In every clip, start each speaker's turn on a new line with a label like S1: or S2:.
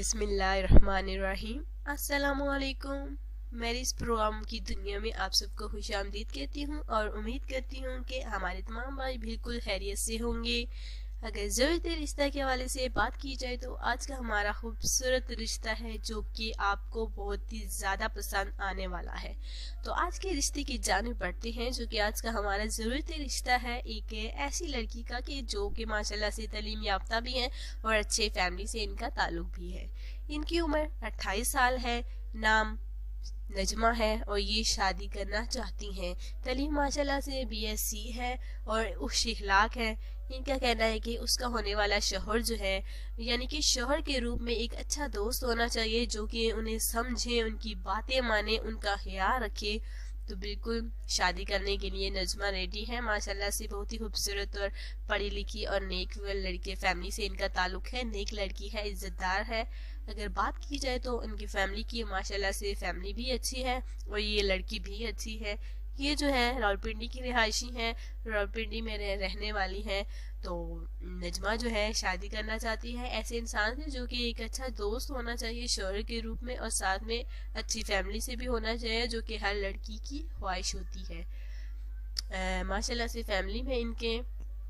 S1: बिस्मिल्लाहिर्रहमानिर्रहीम। अस्सलामुअलैकुम। मेरी इस प्रोग्राम की दुनिया में आप सबको खुशामदीद कहती हूँ और उम्मीद करती हूँ कि हमारे तमाम भाई बिल्कुल खैरियत से होंगे। अगर ज़रूरत रिश्ता के हवाले से बात की जाए तो आज का हमारा खूबसूरत रिश्ता है जो कि आपको बहुत ही ज़्यादा पसंद आने वाला है। तो आज के रिश्ते की जानिब बढ़ते हैं जो कि आज का हमारा ज़रूरत रिश्ता है एक ऐसी लड़की का कि जो कि माशाल्लाह से तालीम याफ्ता भी है और अच्छे फैमिली से इनका ताल्लुक भी है। इनकी उम्र 28 साल है। नाम नजमा है और ये शादी करना चाहती हैं। तालीम माशाल्लाह से BSc है और उस इखलाक है। इनका कहना है कि उसका होने वाला शौहर जो है यानी कि शौहर के रूप में एक अच्छा दोस्त होना चाहिए जो कि उन्हें समझे, उनकी बातें माने, उनका ख्याल रखे। तो बिल्कुल शादी करने के लिए नजमा रेडी है। माशाल्लाह से बहुत ही खूबसूरत और पढ़ी लिखी और नेक लड़के फैमिली से इनका ताल्लुक है। नेक लड़की है, इज्जतदार है। अगर बात की जाए तो उनकी फैमिली की माशाल्लाह से फैमिली भी अच्छी है और ये लड़की भी अच्छी है। ये जो है रावलपिंडी की रिहायशी है, रावलपिंडी में रहने वाली है। तो नजमा जो है शादी करना चाहती है ऐसे इंसान से जो कि एक अच्छा दोस्त होना चाहिए शौहर के रूप में और साथ में अच्छी फैमिली से भी होना चाहिए जो कि हर लड़की की ख्वाहिश होती है। माशाल्लाह से फैमिली में इनके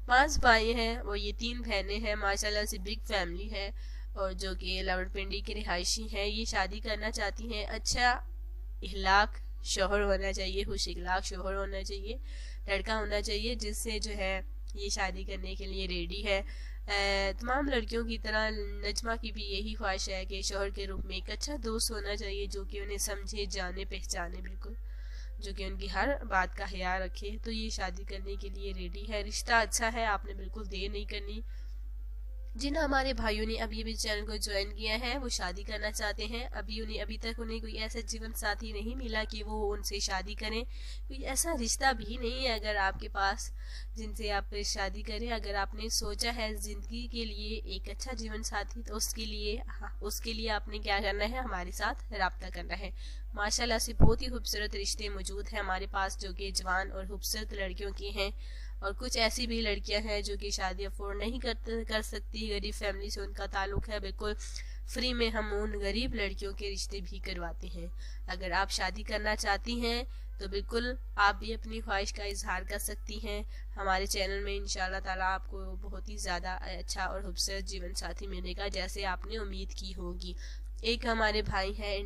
S1: 5 भाई हैं और ये 3 बहनें हैं। माशाल्लाह से बिग फैमिली है और जो कि रावलपिंडी की रिहायशी है। ये शादी करना चाहती हैं। अच्छा इखलाक शौहर होना चाहिए, खुश इखलाक शौहर होना चाहिए, लड़का होना चाहिए जिससे जो है ये शादी करने के लिए रेडी है। तमाम लड़कियों की तरह नजमा की भी यही ख्वाहिश है कि शौहर के रूप में एक अच्छा दोस्त होना चाहिए जो कि उन्हें समझे, जाने, पहचाने, बिल्कुल जो कि उनकी हर बात का ख्याल रखे। तो ये शादी करने के लिए रेडी है। रिश्ता अच्छा है, आपने बिल्कुल देर नहीं करनी। जिन हमारे भाइयों ने अभी अभी चैनल को ज्वाइन किया है वो शादी करना चाहते हैं, अभी तक उन्हें कोई ऐसा जीवन साथी नहीं मिला कि वो उनसे शादी करें, कोई ऐसा रिश्ता भी नहीं है अगर आपके पास जिनसे आप शादी करें। अगर आपने सोचा है जिंदगी के लिए एक अच्छा जीवन साथी तो उसके लिए आपने क्या करना है, हमारे साथ राब्ता करना है। माशाल्लाह से बहुत ही खूबसूरत रिश्ते मौजूद हैं हमारे पास जो कि जवान और खूबसूरत लड़कियों के हैं और कुछ ऐसी भी लड़कियां हैं जो कि शादी अफोर्ड नहीं कर सकती, गरीब फैमिली से उनका ताल्लुक है। बिल्कुल फ्री में हम उन गरीब लड़कियों के रिश्ते भी करवाते हैं। अगर आप शादी करना चाहती हैं तो बिल्कुल आप भी अपनी ख्वाहिश का इजहार कर सकती हैं। हमारे चैनल में इंशाल्लाह ताला आपको बहुत ही ज़्यादा अच्छा और खूबसूरत जीवन साथी मिलेगा जैसे आपने उम्मीद की होगी। एक हमारे भाई हैं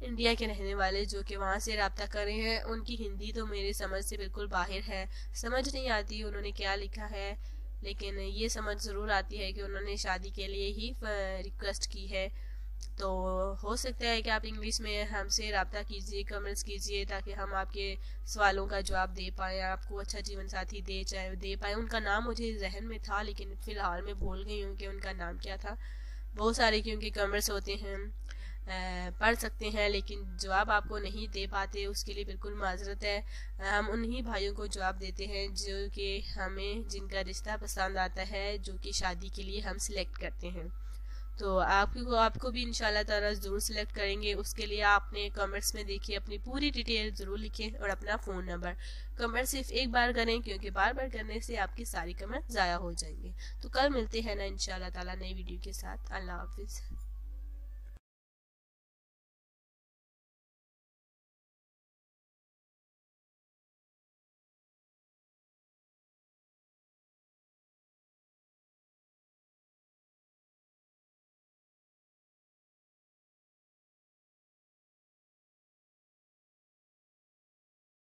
S1: इंडिया के रहने वाले जो कि वहाँ से रब्ता कर रहे हैं। उनकी हिंदी तो मेरी समझ से बिल्कुल बाहर है, समझ नहीं आती उन्होंने क्या लिखा है, लेकिन ये समझ ज़रूर आती है कि उन्होंने शादी के लिए ही रिक्वेस्ट की है। तो हो सकता है कि आप इंग्लिश में हमसे रब्ता कीजिए, कमेंट्स कीजिए ताकि हम आपके सवालों का जवाब दे पाएँ, आपको अच्छा जीवन साथी दे पाएँ। उनका नाम मुझे जहन में था लेकिन फ़िलहाल मैं भूल गई हूँ कि उनका नाम क्या था। बहुत सारे क्योंकि कमेंट्स होते हैं, पढ़ सकते हैं लेकिन जवाब आपको नहीं दे पाते, उसके लिए बिल्कुल माजरत है। हम उन्हीं भाइयों को जवाब देते हैं जो कि हमें जिनका रिश्ता पसंद आता है, जो कि शादी के लिए हम सिलेक्ट करते हैं। तो आपको भी इंशाल्लाह ताला ज़रूर सिलेक्ट करेंगे। उसके लिए आपने कमेंट्स में देखिए अपनी पूरी डिटेल ज़रूर लिखें और अपना फ़ोन नंबर। कमेंट सिर्फ एक बार करें क्योंकि बार बार करने से आपकी सारी कमेंट ज़ाया हो जाएंगे। तो कल मिलते हैं ना इंशाल्लाह ताला नई वीडियो के साथ। अल्लाह हाफिज़।